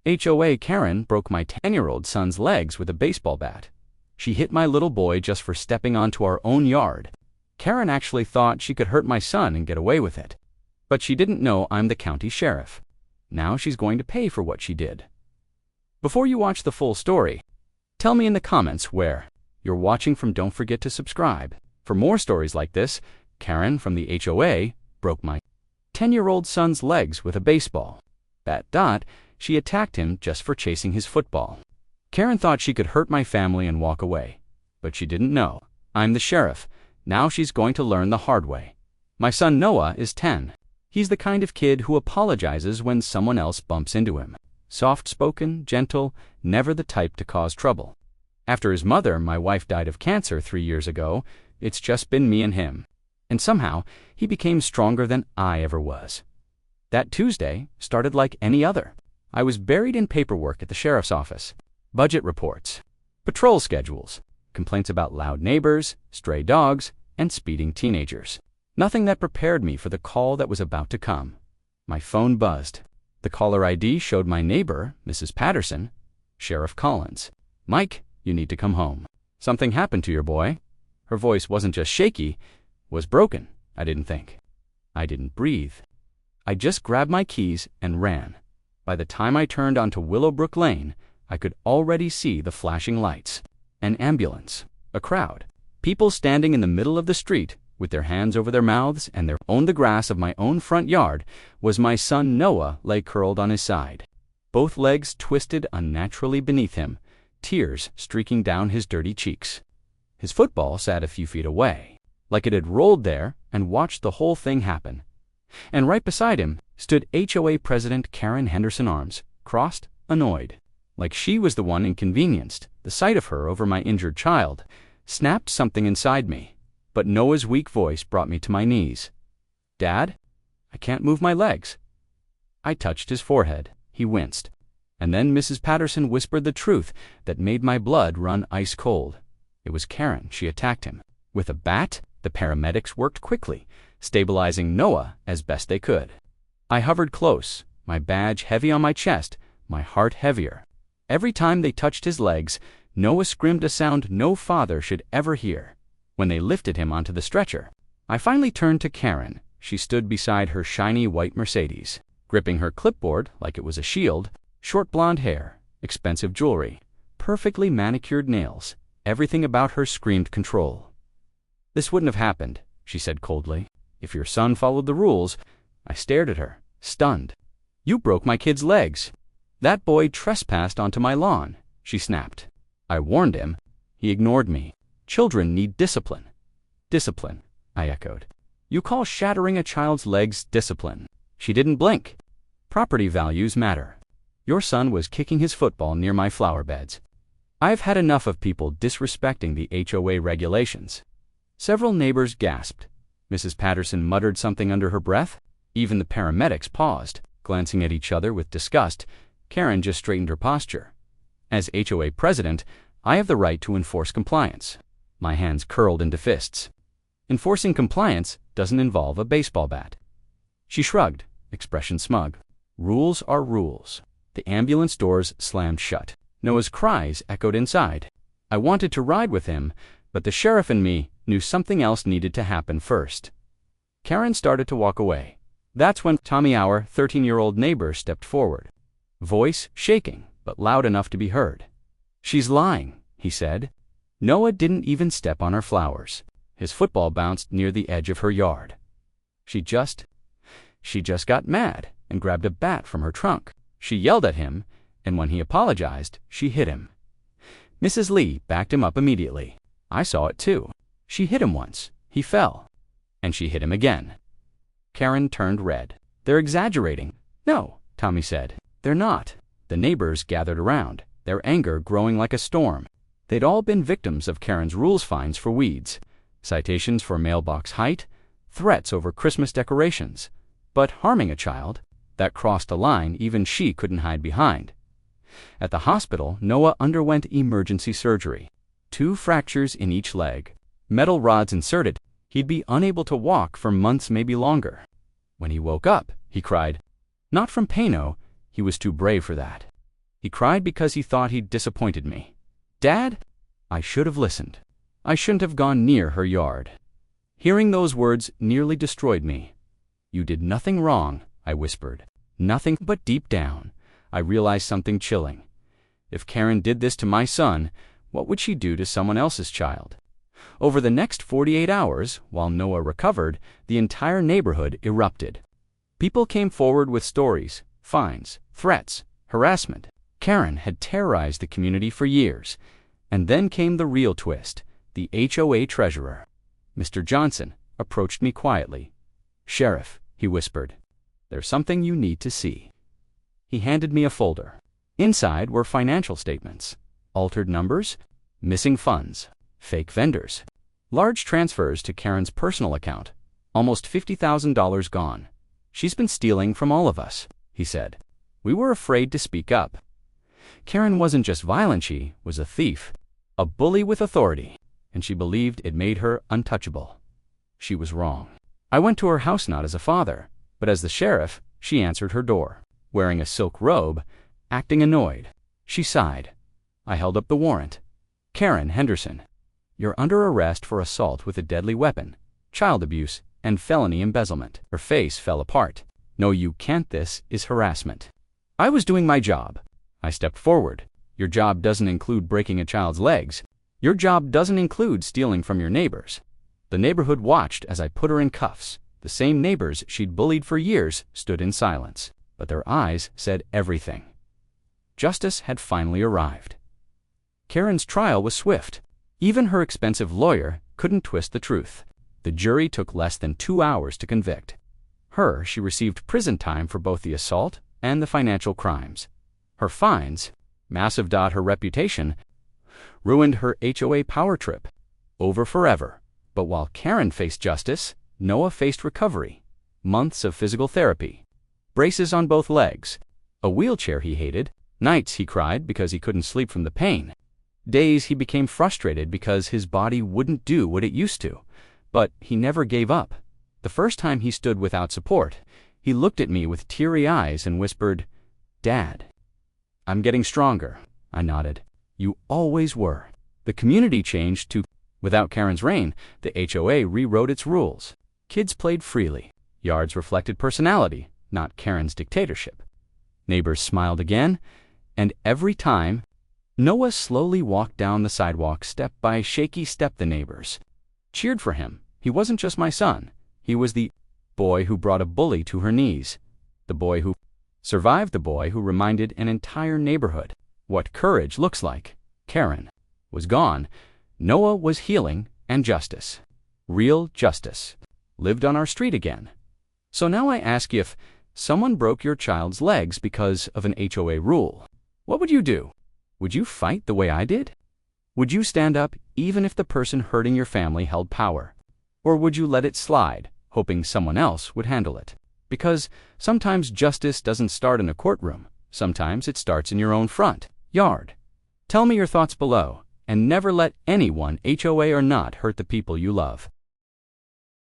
HOA Karen broke my 10-year-old son's legs with a baseball bat. She hit my little boy just for stepping onto our own yard. Karen actually thought she could hurt my son and get away with it. But she didn't know I'm the county sheriff. Now she's going to pay for what she did. Before you watch the full story, tell me in the comments where you're watching from. Don't forget to subscribe. For more stories like this, Karen from the HOA broke my 10-year-old son's legs with a baseball bat. She attacked him just for chasing his football. Karen thought she could hurt my family and walk away. But she didn't know I'm the sheriff. Now she's going to learn the hard way. My son Noah is 10. He's the kind of kid who apologizes when someone else bumps into him. Soft-spoken, gentle, never the type to cause trouble. After his mother, my wife, died of cancer 3 years ago, it's just been me and him. And somehow, he became stronger than I ever was. That Tuesday started like any other. I was buried in paperwork at the sheriff's office. Budget reports, patrol schedules, complaints about loud neighbors, stray dogs, and speeding teenagers. Nothing that prepared me for the call that was about to come. My phone buzzed. The caller ID showed my neighbor, Mrs. Patterson, Sheriff Collins. "Mike, you need to come home. Something happened to your boy." Her voice wasn't just shaky, was broken. I didn't think. I didn't breathe. I just grabbed my keys and ran. By the time I turned onto Willowbrook Lane, I could already see the flashing lights. An ambulance, a crowd, people standing in the middle of the street with their hands over their mouths and their own. The grass of my own front yard was my son Noah lay curled on his side, both legs twisted unnaturally beneath him, tears streaking down his dirty cheeks. His football sat a few feet away, like it had rolled there and watched the whole thing happen. And right beside him stood HOA President Karen Henderson, arms crossed, annoyed, like she was the one inconvenienced. The sight of her over my injured child snapped something inside me. But Noah's weak voice brought me to my knees. "Dad, I can't move my legs." I touched his forehead. He winced. And then Mrs. Patterson whispered the truth that made my blood run ice cold. It was Karen. She attacked him. With a bat, the paramedics worked quickly, stabilizing Noah as best they could. I hovered close, my badge heavy on my chest, my heart heavier. Every time they touched his legs, Noah screamed a sound no father should ever hear. When they lifted him onto the stretcher, I finally turned to Karen. She stood beside her shiny white Mercedes, gripping her clipboard like it was a shield, short blonde hair, expensive jewelry, perfectly manicured nails. Everything about her screamed control. "This wouldn't have happened," she said coldly, "if your son followed the rules." I stared at her, stunned. "You broke my kid's legs. That boy trespassed onto my lawn," she snapped. I warned him. He ignored me. "Children need discipline." "Discipline," I echoed. "You call shattering a child's legs discipline?" She didn't blink. "Property values matter. Your son was kicking his football near my flower beds. I've had enough of people disrespecting the HOA regulations." Several neighbors gasped. Mrs. Patterson muttered something under her breath. Even the paramedics paused, glancing at each other with disgust. Karen just straightened her posture. As HOA president, I have the right to enforce compliance. My hands curled into fists. Enforcing compliance doesn't involve a baseball bat. She shrugged, expression smug. Rules are rules. The ambulance doors slammed shut. Noah's cries echoed inside. I wanted to ride with him, but the sheriff and me knew something else needed to happen first. Karen started to walk away. That's when Tommy, our 13-year-old neighbor, stepped forward, voice shaking, but loud enough to be heard. "She's lying," he said. "Noah didn't even step on her flowers. His football bounced near the edge of her yard. She just got mad and grabbed a bat from her trunk. She yelled at him, and when he apologized, she hit him." Mrs. Lee backed him up immediately. I saw it too. She hit him once. He fell. And she hit him again. Karen turned red. "They're exaggerating." "No," Tommy said. "They're not." The neighbors gathered around, their anger growing like a storm. They'd all been victims of Karen's rules fines for weeds, citations for mailbox height, threats over Christmas decorations. But harming a child, that crossed a line even she couldn't hide behind. At the hospital, Noah underwent emergency surgery. 2 fractures in each leg, metal rods inserted. He'd be unable to walk for months, maybe longer. When he woke up, he cried. Not from pain, he was too brave for that. He cried because he thought he'd disappointed me. Dad, I should have listened. I shouldn't have gone near her yard. Hearing those words nearly destroyed me. You did nothing wrong, I whispered. Nothing, but deep down, I realized something chilling. If Karen did this to my son, what would she do to someone else's child? Over the next 48 hours, while Noah recovered, the entire neighborhood erupted. People came forward with stories, fines, threats, harassment. Karen had terrorized the community for years. And then came the real twist. The HOA treasurer, Mr. Johnson, approached me quietly. Sheriff, he whispered, there's something you need to see. He handed me a folder. Inside were financial statements, altered numbers, missing funds, fake vendors, large transfers to Karen's personal account, almost $50,000 gone. She's been stealing from all of us, he said. We were afraid to speak up. Karen wasn't just violent, she was a thief, a bully with authority, and she believed it made her untouchable. She was wrong. I went to her house not as a father, but as the sheriff. She answered her door, wearing a silk robe, acting annoyed. She sighed. I held up the warrant. Karen Henderson, you're under arrest for assault with a deadly weapon, child abuse, and felony embezzlement. Her face fell apart. No, you can't. This is harassment. I was doing my job. I stepped forward. Your job doesn't include breaking a child's legs. Your job doesn't include stealing from your neighbors. The neighborhood watched as I put her in cuffs. The same neighbors she'd bullied for years stood in silence, but their eyes said everything. Justice had finally arrived. Karen's trial was swift. Even her expensive lawyer couldn't twist the truth. The jury took less than 2 hours to convict. She received prison time for both the assault and the financial crimes. Her fines, massive. Her reputation ruined her HOA power trip. Over forever. But while Karen faced justice, Noah faced recovery. Months of physical therapy. Braces on both legs. A wheelchair he hated. Nights he cried because he couldn't sleep from the pain. Days he became frustrated because his body wouldn't do what it used to. But he never gave up. The first time he stood without support, he looked at me with teary eyes and whispered, Dad, I'm getting stronger. I nodded. You always were. The community changed too. Without Karen's reign, the HOA rewrote its rules. Kids played freely. Yards reflected personality, not Karen's dictatorship. Neighbors smiled again, and every time, Noah slowly walked down the sidewalk step by shaky step. The neighbors cheered for him. He wasn't just my son. He was the boy who brought a bully to her knees. The boy who survived. The boy who reminded an entire neighborhood what courage looks like. Karen was gone. Noah was healing, and justice, real justice, lived on our street again. So now I ask you, if someone broke your child's legs because of an HOA rule, what would you do? Would you fight the way I did? Would you stand up even if the person hurting your family held power? Or would you let it slide, hoping someone else would handle it? Because sometimes justice doesn't start in a courtroom. Sometimes it starts in your own front yard. Tell me your thoughts below, and never let anyone, HOA or not, hurt the people you love.